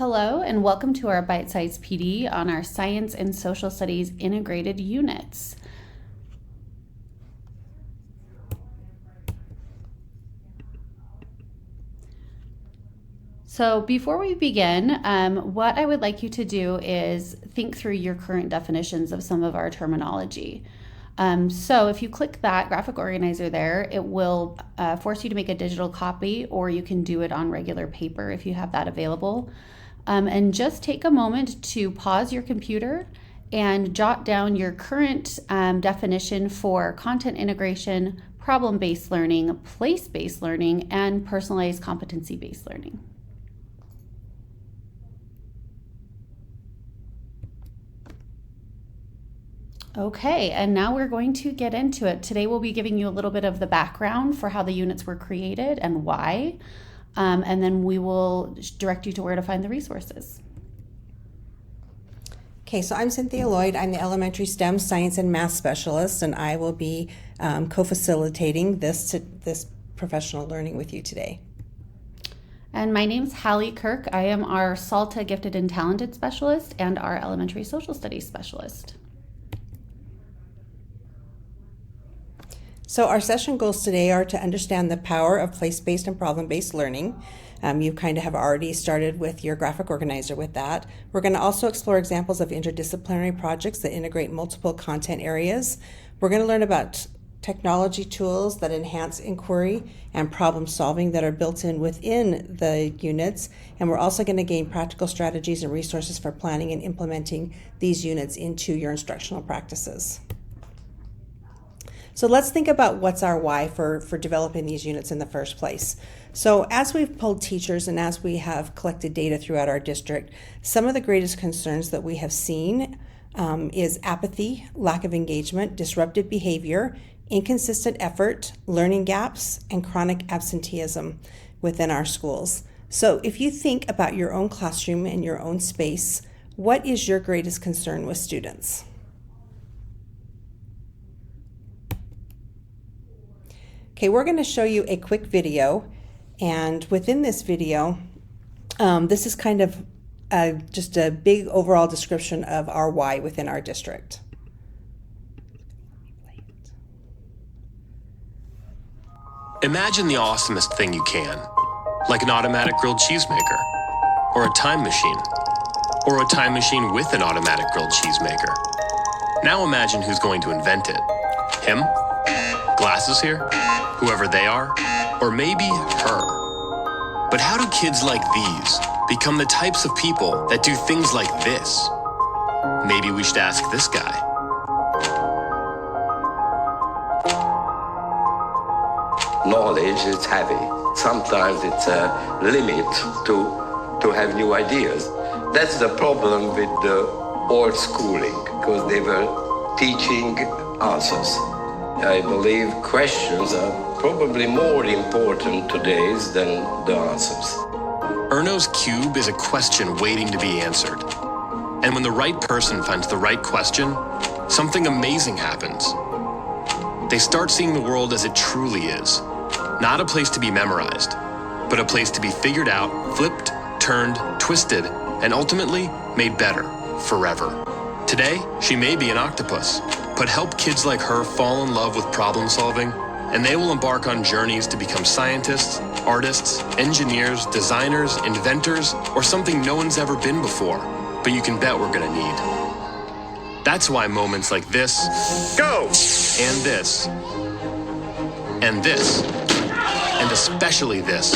Hello and welcome to our bite-sized PD on our Science and Social Studies integrated units. So before we begin, what I would like you to do is think through your current definitions of some of our terminology. So if you click that graphic organizer there, it will force you to make a digital copy, or you can do it on regular paper if you have that available. And just take a moment to pause your computer and jot down your current definition for content integration, problem-based learning, place-based learning, and personalized competency-based learning. Okay, and now we're going to get into it. Today we'll be giving you a little bit of the background for how the units were created and why, and then we will direct you to where to find the resources. Okay, so I'm Cynthia Lloyd. I'm the elementary STEM science and math specialist, and I will be co-facilitating this professional learning with you today. And my name's Hallie Kirk. I am our SALTA Gifted and Talented Specialist and our Elementary Social Studies Specialist. So our session goals today are to understand the power of place-based and problem-based learning. You kind of have already started with your graphic organizer with that. We're going to also explore examples of interdisciplinary projects that integrate multiple content areas. We're going to learn about technology tools that enhance inquiry and problem solving that are built in within the units. And we're also going to gain practical strategies and resources for planning and implementing these units into your instructional practices. So let's think about what's our why for developing these units in the first place. So as we've polled teachers and as we have collected data throughout our district, some of the greatest concerns that we have seen is apathy, lack of engagement, disruptive behavior, inconsistent effort, learning gaps, and chronic absenteeism within our schools. So if you think about your own classroom and your own space, what is your greatest concern with students? Okay, we're going to show you a quick video, and within this video, this is kind of just a big overall description of our why within our district. Imagine the awesomest thing you can, like an automatic grilled cheese maker, or a time machine, or a time machine with an automatic grilled cheese maker. Now imagine who's going to invent it. Him? Glasses here? Whoever they are? Or maybe her? But how do kids like these become the types of people that do things like this? Maybe we should ask this guy. Knowledge is heavy. Sometimes it's a limit to have new ideas. That's the problem with the old schooling, because they were teaching answers. I believe questions are probably more important today than the answers. Erno's cube is a question waiting to be answered. And when the right person finds the right question, something amazing happens. They start seeing the world as it truly is. Not a place to be memorized, but a place to be figured out, flipped, turned, twisted, and ultimately made better forever. Today, she may be an octopus, but help kids like her fall in love with problem solving, and they will embark on journeys to become scientists, artists, engineers, designers, inventors, or something no one's ever been before, but you can bet we're gonna need. That's why moments like this, go, and this, and especially this,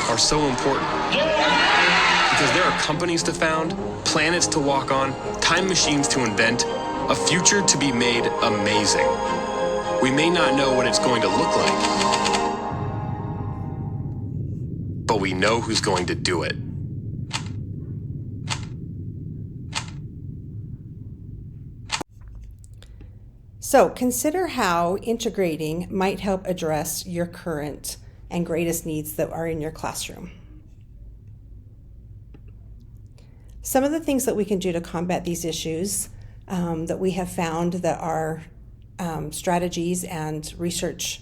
are so important. Because there are companies to found, planets to walk on, time machines to invent, a future to be made amazing. We may not know what it's going to look like, but we know who's going to do it. So consider how integrating might help address your current and greatest needs that are in your classroom. Some of the things that we can do to combat these issues that we have found that are strategies and research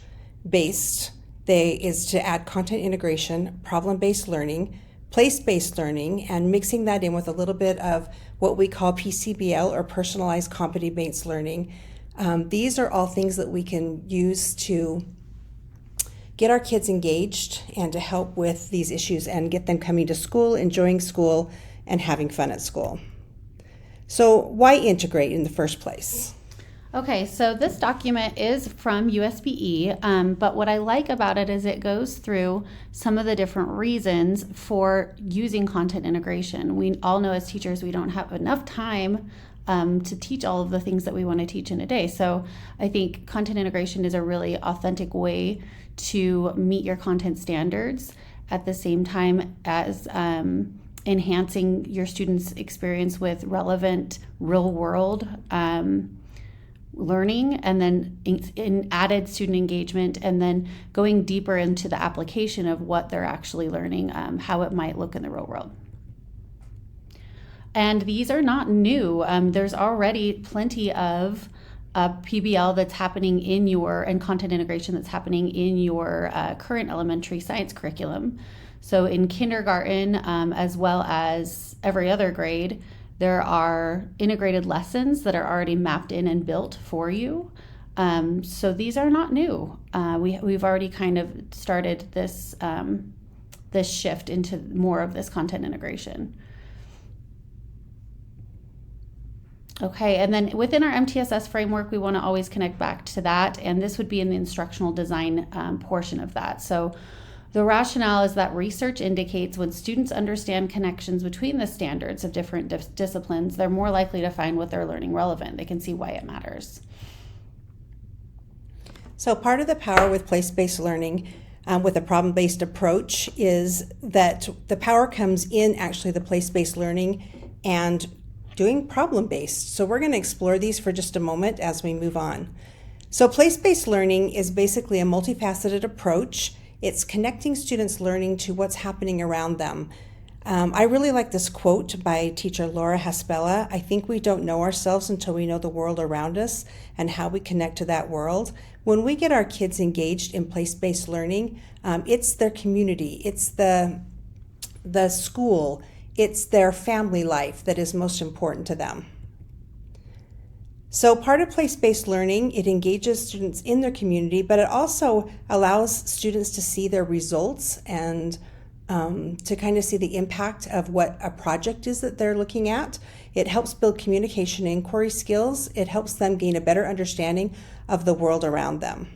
based is to add content integration, problem-based learning, place-based learning and mixing that in with a little bit of what we call PCBL, or personalized competency-based learning. These are all things that we can use to get our kids engaged and to help with these issues and get them coming to school, enjoying school, and having fun at school. So why integrate in the first place? Okay, so this document is from USBE, but what I like about it is it goes through some of the different reasons for using content integration. We all know as teachers we don't have enough time to teach all of the things that we want to teach in a day. So I think content integration is a really authentic way to meet your content standards at the same time as enhancing your students' experience with relevant real-world learning, and then in added student engagement, and then going deeper into the application of what they're actually learning, how it might look in the real world. And these are not new. There's already plenty of PBL that's happening in your, and content integration that's happening in your current elementary science curriculum. So in kindergarten, as well as every other grade, there are integrated lessons that are already mapped in and built for you. So these are not new. We've already kind of started this this shift into more of this content integration. Okay, and then within our MTSS framework, we want to always connect back to that, and this would be in the instructional design portion of that. So the rationale is that research indicates when students understand connections between the standards of different disciplines, they're more likely to find what they're learning relevant. They can see why it matters. So part of the power with place-based learning with a problem-based approach is that the power comes in actually the place-based learning and doing problem-based. So we're going to explore these for just a moment as we move on. So place-based learning is basically a multifaceted approach. It's connecting students' learning to what's happening around them. I really like this quote by teacher Laura Haspella. I think we don't know ourselves until we know the world around us and how we connect to that world. When we get our kids engaged in place-based learning, it's their community, it's the school, it's their family life that is most important to them. So part of place-based learning, it engages students in their community, but it also allows students to see their results and to kind of see the impact of what a project is that they're looking at. It helps build communication and inquiry skills. It helps them gain a better understanding of the world around them.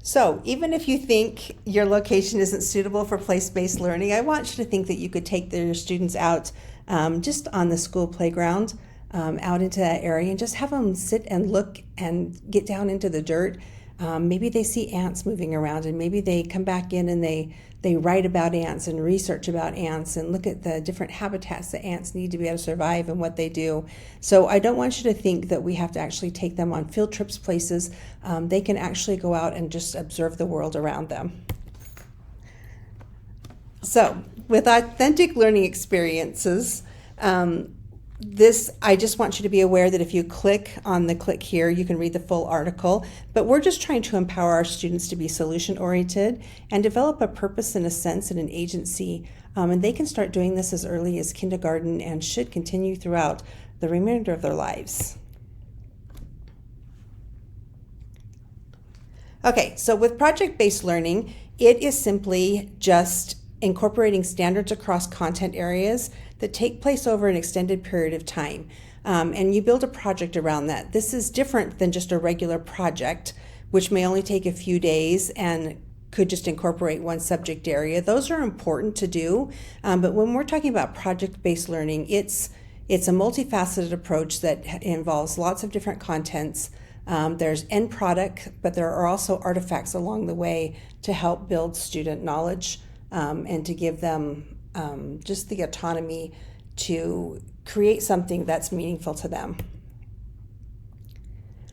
So even if you think your location isn't suitable for place-based learning, I want you to think that you could take your students out just on the school playground, out into that area, and just have them sit and look and get down into the dirt. Maybe they see ants moving around, and maybe they come back in and they write about ants and research about ants and look at the different habitats that ants need to be able to survive and what they do. So I don't want you to think that we have to actually take them on field trips places. They can actually go out and just observe the world around them. So with authentic learning experiences, I just want you to be aware that if you click on the click here, you can read the full article, but we're just trying to empower our students to be solution-oriented and develop a purpose and a sense and an agency, and they can start doing this as early as kindergarten and should continue throughout the remainder of their lives. Okay, so with project-based learning, it is simply just incorporating standards across content areas that take place over an extended period of time. And you build a project around that. This is different than just a regular project, which may only take a few days and could just incorporate one subject area. Those are important to do, but when we're talking about project-based learning, it's a multifaceted approach that involves lots of different contents. There's end product, but there are also artifacts along the way to help build student knowledge and to give them just the autonomy to create something that's meaningful to them.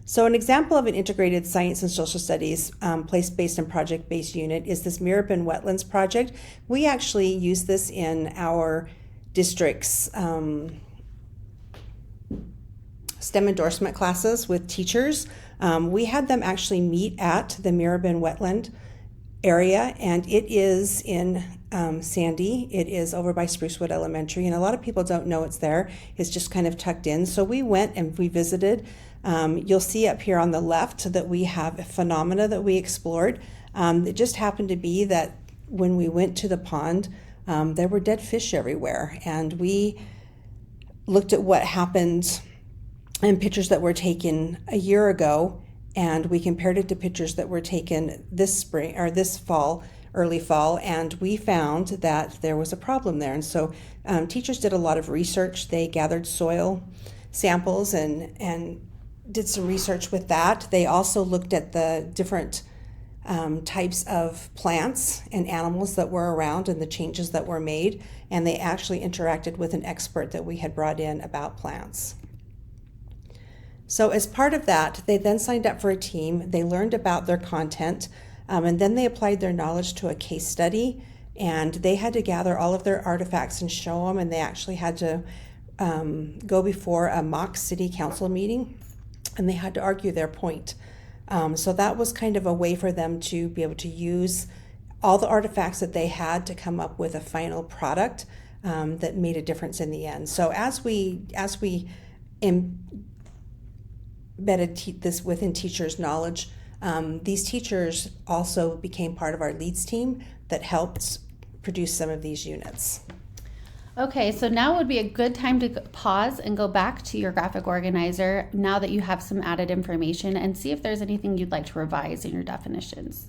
So an example of an integrated science and social studies place-based and project-based unit is this Mirabin Wetlands project. We actually use this in our district's STEM endorsement classes with teachers. We had them actually meet at the Mirabin Wetland area, and it is in Sandy. It is over by Sprucewood Elementary, and a lot of people don't know it's there. It's just kind of tucked in. So we went and we visited. You'll see up here on the left that we have a phenomena that we explored. It just happened to be that when we went to the pond, there were dead fish everywhere, and we looked at what happened in pictures that were taken a year ago, and we compared it to pictures that were taken this spring or this fall, early fall, and we found that there was a problem there. And so teachers did a lot of research. They gathered soil samples and did some research with that. They also looked at the different types of plants and animals that were around and the changes that were made, and they actually interacted with an expert that we had brought in about plants. So as part of that, they then signed up for a team. They learned about their content, and then they applied their knowledge to a case study, and they had to gather all of their artifacts and show them, and they actually had to go before a mock city council meeting, and they had to argue their point. So that was kind of a way for them to be able to use all the artifacts that they had to come up with a final product that made a difference in the end. So as we embedded this within teachers' knowledge, these teachers also became part of our leads team that helped produce some of these units. Okay, so now would be a good time to pause and go back to your graphic organizer now that you have some added information, and see if there's anything you'd like to revise in your definitions.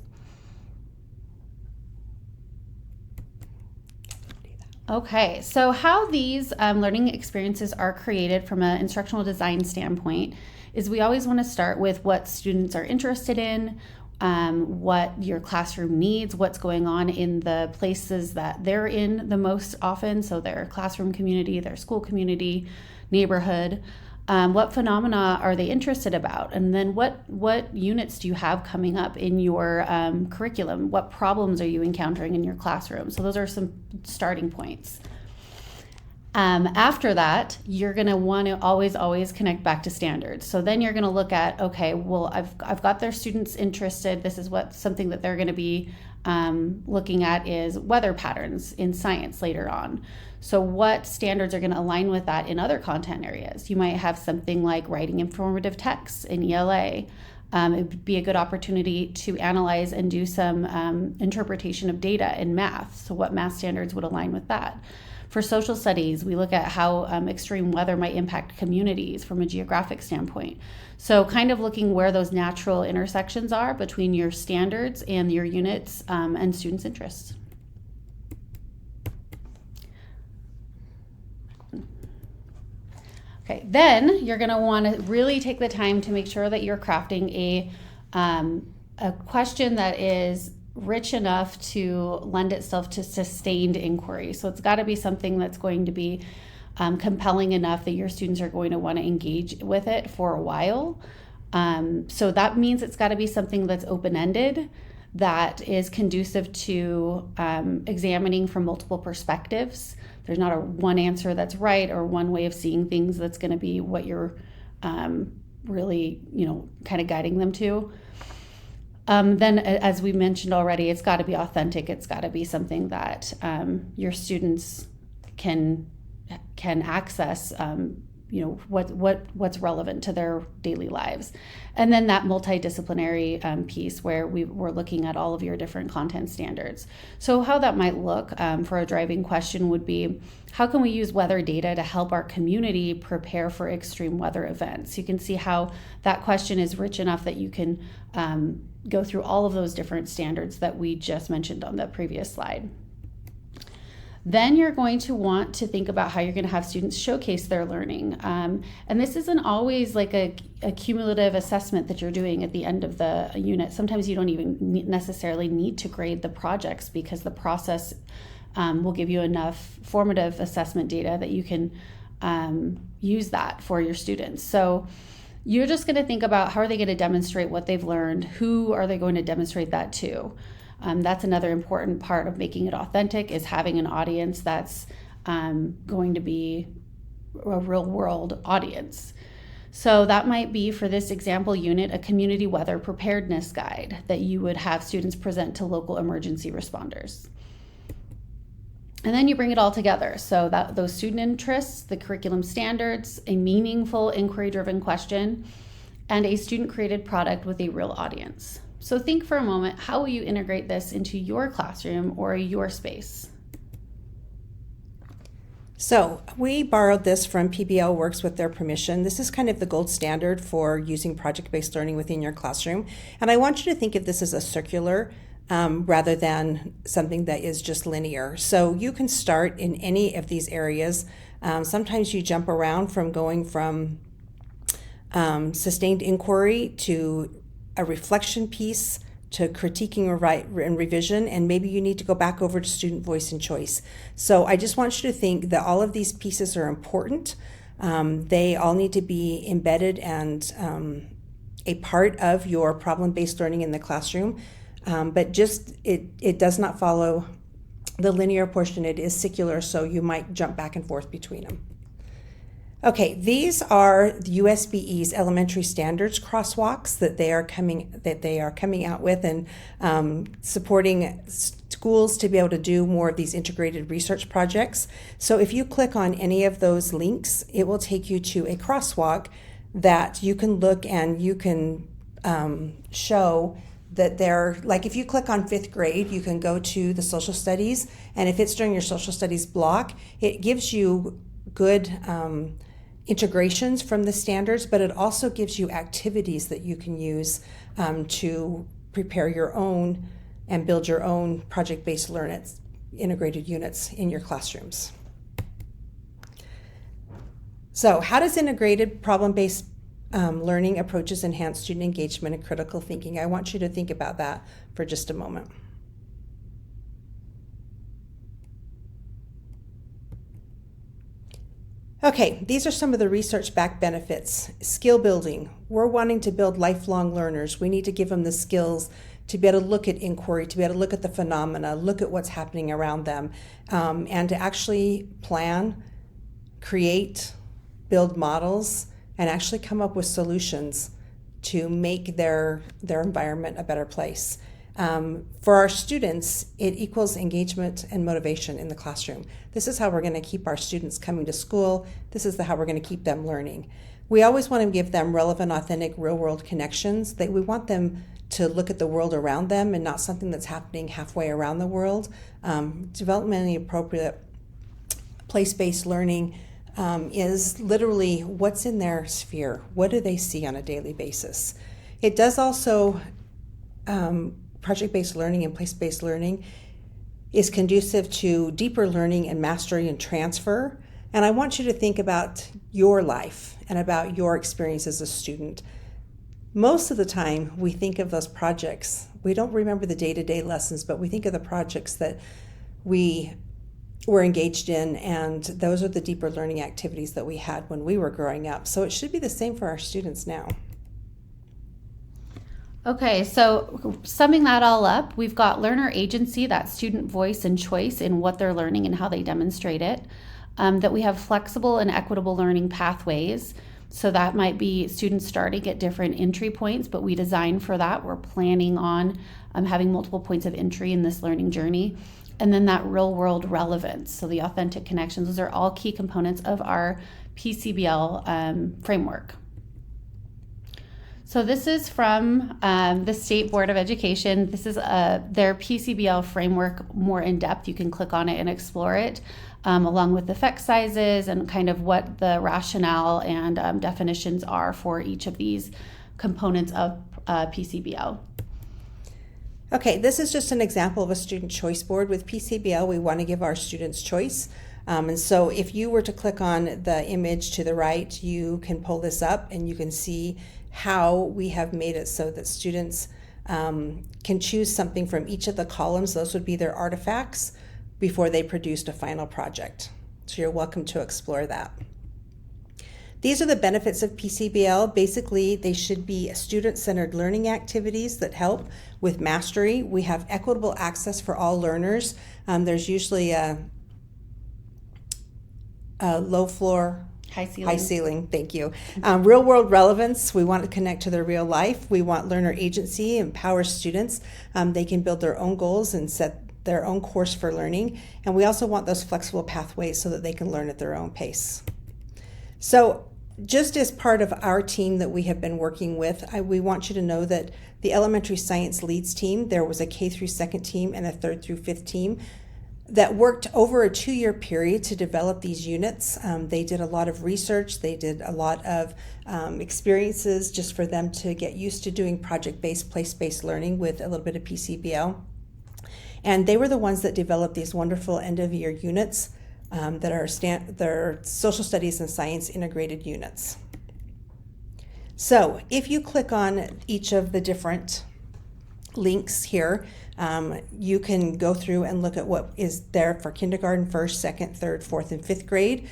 Okay, so how these learning experiences are created from an instructional design standpoint is we always want to start with what students are interested in, what your classroom needs, what's going on in the places that they're in the most often, so their classroom community, their school community, neighborhood. What phenomena are they interested about? And then what units do you have coming up in your curriculum? What problems are you encountering in your classroom? So those are some starting points. After that, you're going to want to always connect back to standards. So then you're going to look at, okay, well, I've got their students interested. This is something that they're going to be looking at is weather patterns in science later on. So what standards are going to align with that in other content areas? You might have something like writing informative texts in ELA. It would be a good opportunity to analyze and do some interpretation of data in math. So what math standards would align with that? For social studies, we look at how extreme weather might impact communities from a geographic standpoint. So kind of looking where those natural intersections are between your standards and your units and students' interests. Okay, then you're going to want to really take the time to make sure that you're crafting a question that is rich enough to lend itself to sustained inquiry. So it's got to be something that's going to be compelling enough that your students are going to want to engage with it for a while. So that means it's got to be something that's open-ended, that is conducive to examining from multiple perspectives. There's not a one answer that's right or one way of seeing things that's going to be what you're really, kind of guiding them to. Then, as we mentioned already, it's got to be authentic. It's got to be something that your students can access. What's relevant to their daily lives, and then that multidisciplinary piece where we're looking at all of your different content standards. So how that might look for a driving question would be, how can we use weather data to help our community prepare for extreme weather events? You can see how that question is rich enough that you can go through all of those different standards that we just mentioned on the previous slide. Then you're going to want to think about how you're going to have students showcase their learning. And this isn't always like a cumulative assessment that you're doing at the end of the unit. Sometimes you don't even necessarily need to grade the projects because the process will give you enough formative assessment data that you can use that for your students. So you're just going to think about how are they going to demonstrate what they've learned? Who are they going to demonstrate that to? That's another important part of making it authentic, is having an audience that's going to be a real world audience. So that might be, for this example unit, a community weather preparedness guide that you would have students present to local emergency responders. And then you bring it all together. So that those student interests, the curriculum standards, a meaningful inquiry-driven question, and a student-created product with a real audience. So think for a moment, how will you integrate this into your classroom or your space? So we borrowed this from PBL Works with their permission. This is kind of the gold standard for using project-based learning within your classroom. And I want you to think of this as a circular rather than something that is just linear. So you can start in any of these areas. Sometimes you jump around from going from sustained inquiry to a reflection piece to critiquing and revision, and maybe you need to go back over to student voice and choice. So I just want you to think that all of these pieces are important. They all need to be embedded and a part of your problem-based learning in the classroom, but just it does not follow the linear portion. It is circular, so you might jump back and forth between them. Okay, these are the USBE's elementary standards crosswalks that they are coming out with, and supporting schools to be able to do more of these integrated research projects. So if you click on any of those links, it will take you to a crosswalk that you can look and you can show that they're, like if you click on 5th grade, you can go to the social studies, and if it's during your social studies block, it gives you good integrations from the standards, but it also gives you activities that you can use to prepare your own and build your own project-based integrated units in your classrooms. So how does integrated problem-based learning approaches enhance student engagement and critical thinking? I want you to think about that for just a moment. Okay, these are some of the research-backed benefits. Skill building. We're wanting to build lifelong learners. We need to give them the skills to be able to look at inquiry, to be able to look at the phenomena, look at what's happening around them, and to actually plan, create, build models, and actually come up with solutions to make their environment a better place. For our students, it equals engagement and motivation in the classroom. This is how we're going to keep our students coming to school. This is how we're going to keep them learning. We always want to give them relevant, authentic, real-world connections. We want them to look at the world around them and not something that's happening halfway around the world. Developmentally appropriate place-based learning is literally what's in their sphere. What do they see on a daily basis? It does also project-based learning and place-based learning is conducive to deeper learning and mastery and transfer. And I want you to think about your life and about your experience as a student. Most of the time, we think of those projects. We don't remember the day-to-day lessons, but we think of the projects that we were engaged in, and those are the deeper learning activities that we had when we were growing up. So it should be the same for our students now. Okay, so summing that all up, we've got learner agency, that student voice and choice in what they're learning and how they demonstrate it. That we have flexible and equitable learning pathways. So that might be students starting at different entry points, but we design for that. We're planning on having multiple points of entry in this learning journey. And then that real world relevance, so the authentic connections, those are all key components of our PCBL framework. So this is from the State Board of Education. This is their PCBL framework more in depth. You can click on it and explore it, along with the effect sizes and kind of what the rationale and definitions are for each of these components of PCBL. Okay, this is just an example of a student choice board. With PCBL, we want to give our students choice. And so if you were to click on the image to the right, you can pull this up and you can see how we have made it so that students can choose something from each of the columns. Those would be their artifacts before they produced a final project. So you're welcome to explore that. These are the benefits of PCBL. Basically, they should be student-centered learning activities that help with mastery. We have equitable access for all learners. There's usually a low floor High ceiling. High ceiling, thank you. Real world relevance, we want to connect to their real life. We want learner agency, empower students. They can build their own goals and set their own course for learning. And we also want those flexible pathways so that they can learn at their own pace. So just as part of our team that we have been working with, we want you to know that the elementary science leads team, there was a K through second team and a third through fifth team that worked over a 2-year period to develop these units. They did a lot of research, they did a lot of experiences just for them to get used to doing project-based, place-based learning with a little bit of PCBL. And they were the ones that developed these wonderful end-of-year units that are social studies and science integrated units. So if you click on each of the different links here, you can go through and look at what is there for kindergarten, first, second, third, fourth, and fifth grade.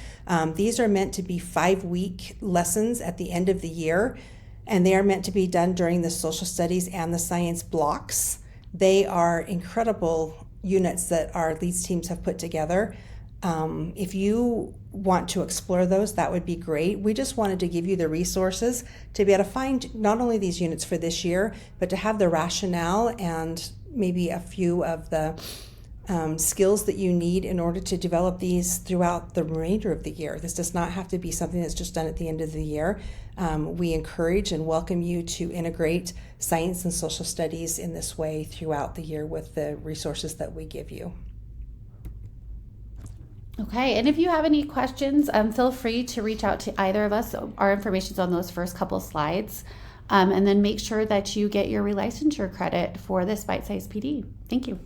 These are meant to be 5-week lessons at the end of the year, and they are meant to be done during the social studies and the science blocks. They are incredible units that our leads teams have put together. If you want to explore those, that would be great. We just wanted to give you the resources to be able to find not only these units for this year, but to have the rationale and maybe a few of the skills that you need in order to develop these throughout the remainder of the year. This does not have to be something that's just done at the end of the year. We encourage and welcome you to integrate science and social studies in this way throughout the year with the resources that we give you. Okay, and if you have any questions, feel free to reach out to either of us. Our information's on those first couple slides. And then make sure that you get your relicensure credit for this bite-sized PD. Thank you.